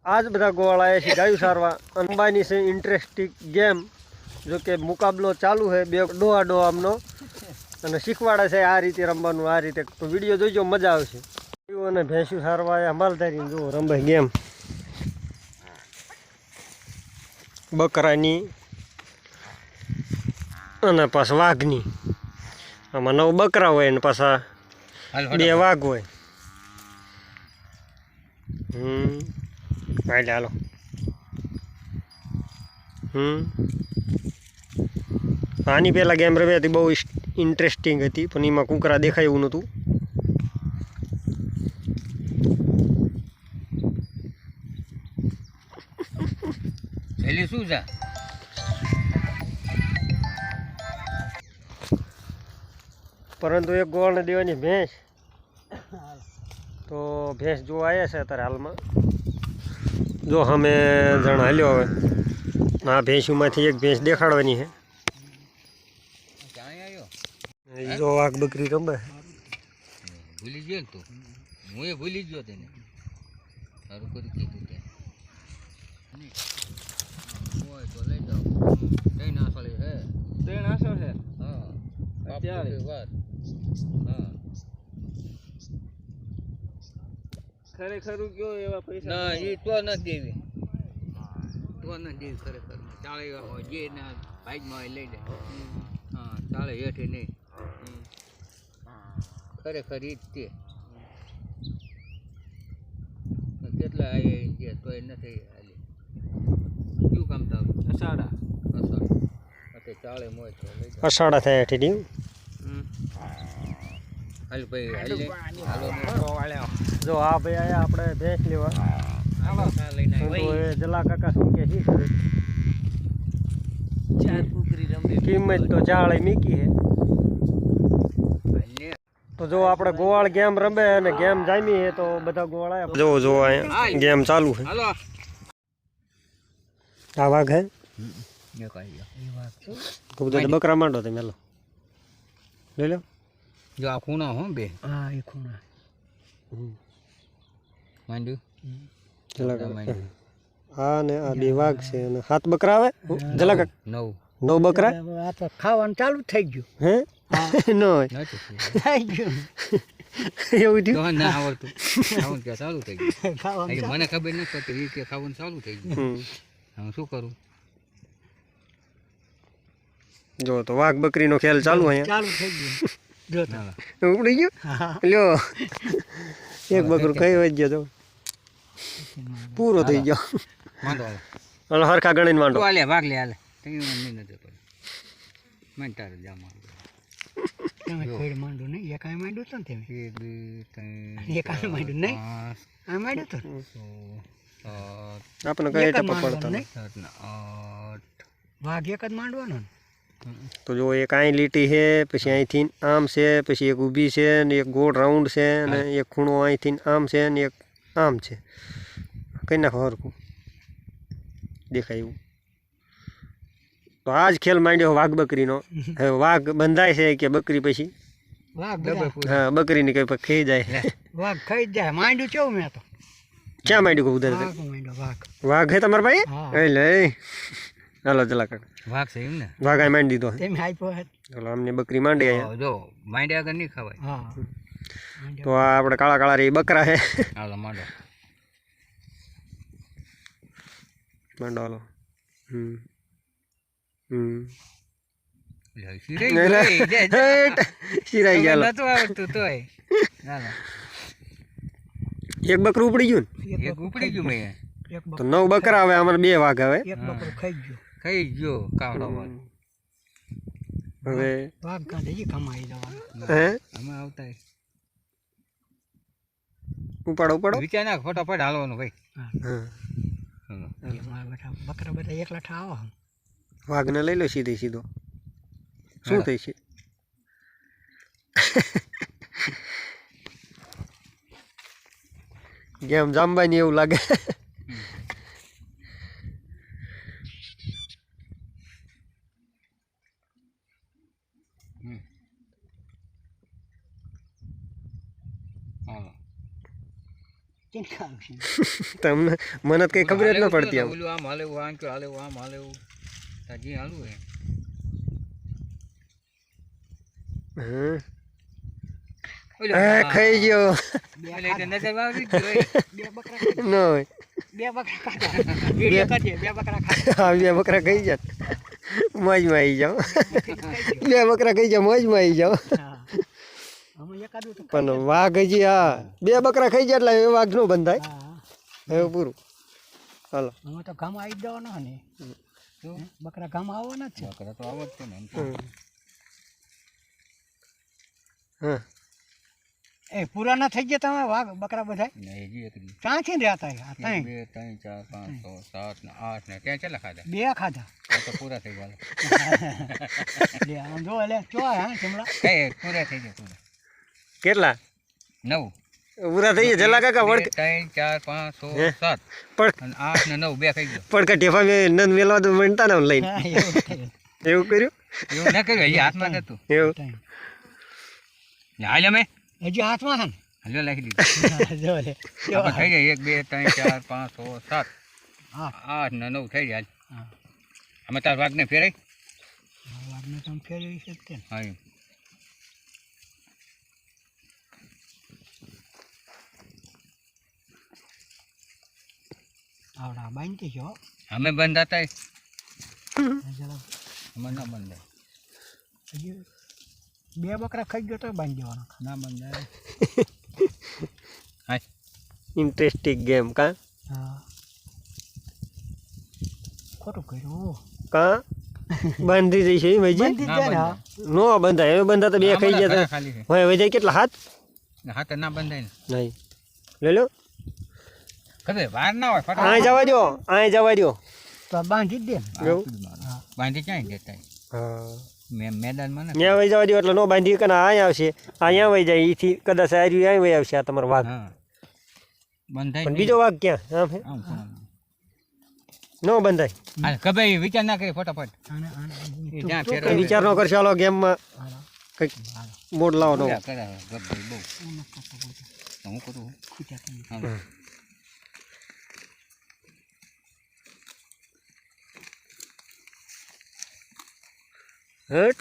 આજ બધા ગોવાળ આવ્યા છે ગાયું સારવા અંબાની છે ઇન્ટરેસ્ટિંગ ગેમ જો કે મુકાબલો ચાલુ છે બે ડોહા ડોહામનો અને શીખવાડે છે આ રીતે રમવાનું આ રીતે તો વિડીયો જોઈજો મજા આવશે અને ભેંસું સારવા આવ્યા માલધારી જો રમે ગેમ બકરાની અને પાછા વાઘની આમાં 9 બકરા હોય ને પાછા 2 વાઘ હોય હાલો આની પહેલાં ગેમ રમી હતી બહુ ઇન્ટરેસ્ટિંગ હતી પણ એમાં કૂકરા દેખાય એવું નહોતું શું છે પરંતુ એક ગોળને દેવાની ભેંસ તો ભેંસ જો આવ્યા છે અત્યારે હાલમાં જો અમે જણ હાલ્યો હવે આ ભેંસુમાંથી એક ભેંસ દેખાડવાની છે જો વાઘ બકરી રમે ભૂલી ગયો તો હું એ ભૂલી ગયો તેને સારું કરી કીધું તે હોય તો લઈ જાઓ કઈ નાસો લે હે કઈ નાસો છે હા અત્યારે વાત હા ખરેખર કયો એવા પૈસા ના એ તો ન દેવી ખરેખર ચાલે જે ના ભાઈમાં લઈ લે હા ચાલે હેઠે નહીં ખરેખર ઈ જ તે કેટલા આવી ગયા તો એ નથી હાલી શું કામ તારું અષાઢા ચાલે મોય તો અષાઢા થાય ઠીક હાલ ભાઈ જો આ ભાઈ આયા આપણે ભેંસ લેવા જલા કાકા શું કે શી કરે કિંમત તો જાળી મીકી હે તો જો આપણે ગોવાળ ગેમ રમે અને ગેમ જામી હે તો બધા ગોવાળ આયા જો અહીંયા ગેમ ચાલુ છે આ વાઘ હે તો બધા બકરા માંડો તમે લો લઈ લો જો આ ખૂણા હો બે હા એ ખૂણા માંડ્યું હા ને આ બે વાઘ છે અને 7 બકરા આવે જલા 9 બકરા આ તો ખાવાનું ચાલુ થઈ ગયું હે નો થઈ ગયું એવું થયું ના આવડતું ખાવાનું કે ચાલુ થઈ ગયું મને ખબર નથી પડતી કે ખાવાનું ચાલુ થઈ ગયું હું શું કરું જો તો વાઘ બકરીનો ખેલ ચાલુ અહીંયા ચાલુ થઈ ગયું ઉપડી ગયો લ્યો એક બકરું કઈ વજ ગયો તો પૂરો થઈ ગયો માંડો હાલો હરખા ગણીને માંડો હાલે ભાગ લે હાલે તઈ મને નથી પડે મને તારે જામા તમે કોઈ માંડો નહીં એકાય માંડો તો તમે 1 2 3 એકાય માંડો નહીં આ માંડો તો આપણે કઈ ટપા પડતા 7 8 વાઘ એક જ માંડવાનો તો જો એક અહીં લીટી છે પછી અહીંથી આમ છે પછી એક ઊભી છે ને એક ગોળ રાઉન્ડ છે અને એક ખૂણો અહીંથી આમ છે ને એક આમ છે કઈ નાખો હરખું દેખાય એવું તો આ જ ખેલ માંડ્યો વાઘ બકરીનો હવે વાઘ બંધાય છે કે બકરી પછી વાઘ હા બકરીની કઈ ખાઈ જાય વાઘ ખાઈ જાય માંડ્યું કેવું મેં તો ક્યાં માંડ્યું કહું ઉધર વાઘ હે તમારા ભાઈ લે હાલો ચલા કાકા વાઘ છે એમ ને વાઘ આ માંડી દીધો તેમ આપ્યો હે ચાલો અમને બકરી માંડી અહીંયા જો માંડ્યા આગળ નહીં ખવાય હા તો આ આપણે કાળા કાળા રે બકરા હે હાલો માંડો માંડો હાલો શિરાઈ ગયા નતું આવડતું તોય હાલો એક બકરું ઉપડી ગયું એક ઉપડી ગયું મેં તો 9 બકરા આવે અમારે 2 વાઘ આવે એક બકરું ખાઈ ગયો કાવડો હવે વાઘ કાઢે ઈ કમાઈ જવાનું હે અમે આવતા ઉપાડો વિચાર ના ફટાફટ હાલવાનું ભાઈ બકરા બધા એકલા ઠાવો વાઘને લઈ લો સીધો શું થઈ છે ગેમ જામવાની એવું લાગે કેમ કામ છે તમને મને તો કંઈ ખબર જ ન પડતી આમ. ઓલું આમ હાલે એવું આમ હાલે એવું આમ હાલે એવું તાજી હાલું હે હમ ઓલું આ ખાઈ ગયો એટલે એટલે નજર વાવી જ હોય. બે બકરા ન હોય. બે બકરા ખાધા વિડીયો કાઢીએ બે બકરા ખાધા હા 2 બકરા ખાઈ જાય મોજમાં આવી જાઓ. 2 બકરા ખાઈ જાઓ મોજમાં આવી જાઓ. હા અમે એકાદું તો પણ વાઘ હજી હા 2 બકરા ખાઈ જાય એટલે એ વાઘ ન બંધાય. હા એવું પૂરું. હાલો. અમે તો ગામ આવી જ જવાના ને બકરા ગામ આવવાના જ છે બકરા તો આવો જ છે ને એમ તો. હા એ પૂરા ના થઈ ગયા તમે વાઘ બકરા બધા ને હજી એક દી. ક્યાંથી રહ્યા હતા આ 1 2 3 4 5 6 7 ને 8 ને ત્યાં કેટલા ખાધા બે ખાધા આ તો પૂરા થઈ ગયા લે આમ જો લે ચો હા ચમડા કઈ પૂરા થઈ ગયા પૂરા કેટલા 9 પૂરા થઈ ગયા જલા કાકા 2 વળકે 3 4 5 6 7 પણ અને 8 ને 9 બે ખાઈ ગયો પડકા ટેફા નંદ મેલવા તો મણતા ને લઈને હા, એવું થયું. એવું કર્યું એવું ના કર્યું હજી હાથમાં નતું એવું ને હાલ અમે હજી હાથમાં છે ને હાલ્યો લાખી દીધું જો લે આપણે થઈ જાય 1 2 3 4 5 6 7 હા 8 ને 9 થઈ જાય હા અમે તાર વાઘને ફેરાય વાઘને તમે ફેરવી શકતે ને હા એમ. આવડા બાંધતી છો અમે બંધ હતા જરા અમે ના બંધાય હજી બે બકરા ખાઈ ગયો તો બાંધી દેવાનો ના બંધાય હા ઇન્ટરેસ્ટિંગ ગેમ કા હા ખોટું કર્યું કા બાંધી દઈ છે ભાઈજી બાંધી જ ના જાય ને, હા. બંધાય. નો બંધાય હવે બંધા તો 2 ખાઈ ગયા ઘણા તા ખાલી છે હવે વહી જાય કેટલા હાથ હાથે ના બંધાય ને નહીં લઈ લો કદે વાર ના હોય અહીં જવા દો અહીં જવા દો તો આ બાંધી જ દે ને. એવું? હા બાંધી ક્યાંય દેતા હા મેદાનમાં ને ત્યાં વહી જવા દો એટલે નો બાંધી કે અહીંયા આવશે અહીંયા વહી જાય એથી કદાચ આર્યું અહીં વહી આવશે આ તમારો વાઘ હા બંધાય પણ નહીં. બીજો વાઘ ક્યાં આમ હે આમ ખૂણામાં. નો બંધાય હાલ કબે વિચાર ના કરી ફટાફટ આને- આને- એ જ્યાં તું- ફેરવે. એ વિચાર નો કરશો હાલો ગેમમાં હાલો. કંઈક બોર્ડ લાવો નો પૂરા કરાવે ગબ્બર બહુ આને કરતો બોલતો. હું કરું ખૂટ્યા તમે. હા હટ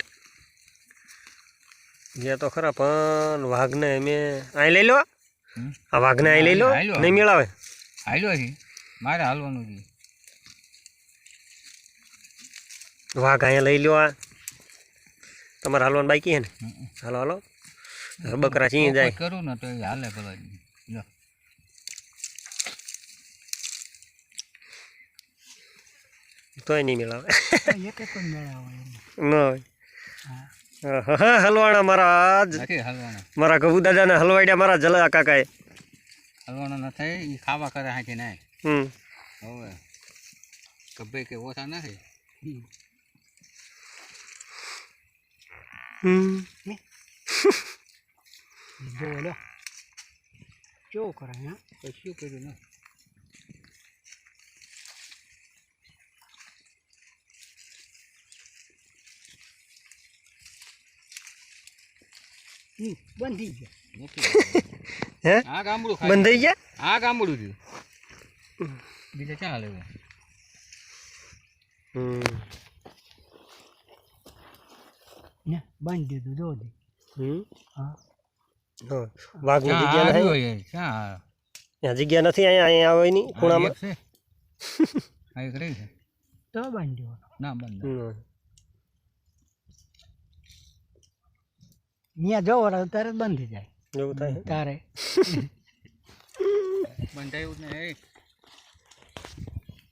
ગયા તો ખરા પણ વાઘને અમે અહીં લઈ લો હમ. આ વાઘને અહીં લઈ લો હાલો. નહીં મેળાવે હાલ્યો છે મારે હાલવાનું છે વાઘ અહીંયા લઈ લો આ તમારે હાલવાનું બાકી હે ને હાલો હાલો બકરા ચીં જાય કરું ને તો એ હાલે પેલો લો તોય નહીં મેળાવે એક એક જ મેળાવો એમ. ન હોય હા. હા હલવાણા મારા નથી હાલવાના મારા કબુ દાદાને હલવાડ્યા મારા જલા કાકાએ હાલવાના ન થાય એ ખાવા કરે હાથી ના હમ હવે કબે કે ઓછા નથી જો લો કેવું કરે હા કશું કર્યું ને બંધી ગયા નથી હે આ ગામડું ખાલી. બંધાઈ ગયા આ ગામડું થયું બીજે ક્યાં હાલે એવું? હમ ને બાંધી દીધું જો દે હમ હા હા. વાઘની ક્યાં જગ્યા આવ્યું નથી હોય એ? ક્યાં ત્યાં જગ્યા નથી અહીંયા અહીંયા આવે નહીં આ ખૂણામાં એક છે આ એક રહી છે તો બાંધી દેવાનો ના બંધ હમ. અહીંયા જવો ત્યારે જ બંધી જાય એવું થાય હે? તારે બંધાયું ને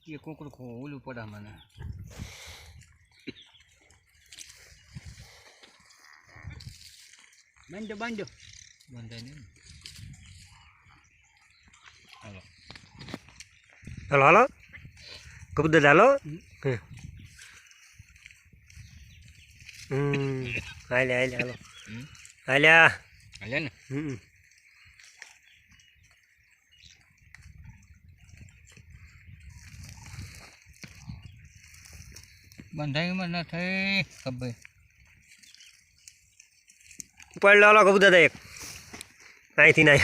એ કુકડું ઓલું પડા મને બાંધો બાંધો બંધાય નહીં હાલો હાલો હાલો કબુ દાદા હાલો હાલ્યા હાલ્યા હાલો હમ. હાલ્યા હાલે ને હમ બંધાયું ન થઈ ખબર ઉપાડ લો હાલો કબુ દાદા એક અહીંથી ના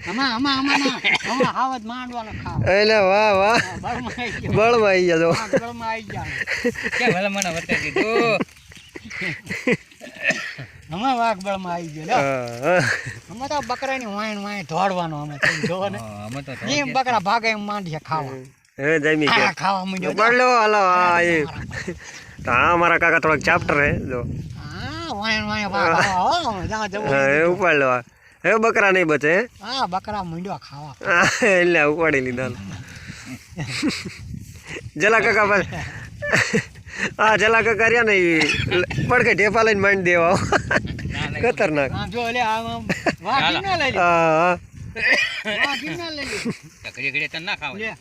આમાં આવત માંડવાનો ખાવ એટલે વાહ વાહ બળમાં આવી ગયા તો બળમાં આવી ગયા કે ભલે મને બતાવી દીધું અમે વાઘ બળમાં આવી ગયો લ્યો. હા. અમે તો બકરાની વાણ દોડવાનો અમે તમે જોવો ને અમે તો એમ બકરા ભાગે એમ માંડીએ ખાવા હવે જમી આ ગયા ખાવા માંડ્યો બળલો હાલો હા એ તો હા મારા કાકા થોડાક ચાપ્ટર હે જો હા વાણ વાઘ હો જ્યાં જવું હા એ ઉપાડ લો હવે બકરા નહીં બચે હે? હા બકરા માંડ્યો ખાવા હા, એટલે ઉપાડી લીધા જલા કાકા પાસે હા જલા કાકા રહ્યા ને એ પડકે ઢેફા લઈને માંડી દેવા ખતરનાક હા જો લે આમ વાઘ ના લઈ લે હા વાઘ ના લઈ લે ઘડી ઘડી તને ના ખાવ લે